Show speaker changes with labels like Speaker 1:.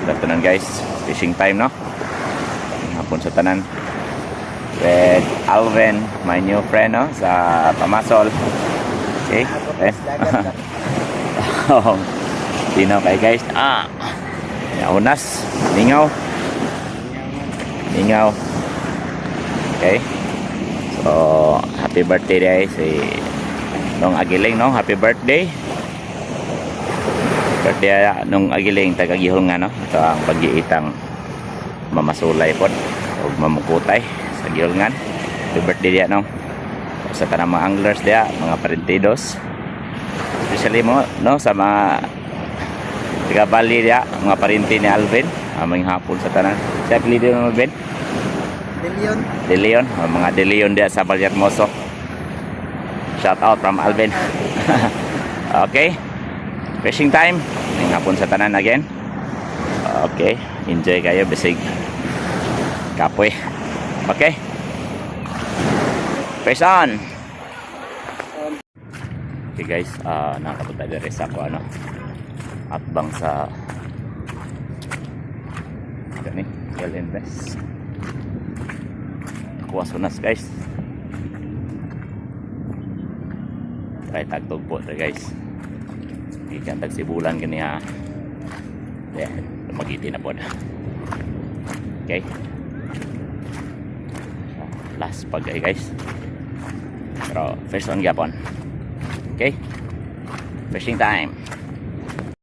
Speaker 1: Good afternoon guys, fishing time no. Hapon sa tanan with Alvin, my new friend no, sa Pamasol. Okay, dino kay guys. Unas, lingaw. Okay. So, happy birthday day si Nung Agiling no, happy birthday. Birthday nung Agiling tagagihol nga no. Ito ang pag-iitang mamasulay po o mamukutay sa gihulngan. Happy birthday dia no. Sa tanang mga anglers dia, mga parentidos. Especially mo no sa mga taga Bali dia, mga parente ni Alvin. Aming hapon sa tanan. Sa apelyido mo Ben? De Leon. Mga De Leon dia sa Balyermoso. Shout out from Alvin. Okay. Fishing time. Ngayong hapon sa tanan again. Okay. Enjoy kayo. Bisig kapoy. Okay. Fish on. Okay guys. Nakapunta din sa ako atbang sa gani. Well invest. Kuha sunas guys. Try tagtog po ito guys. Ikan tagsibulan gani ha. Yeah, lumagiti na po na. Okay. Last pag guys. Pero fish on gapon. Okay. Fishing time.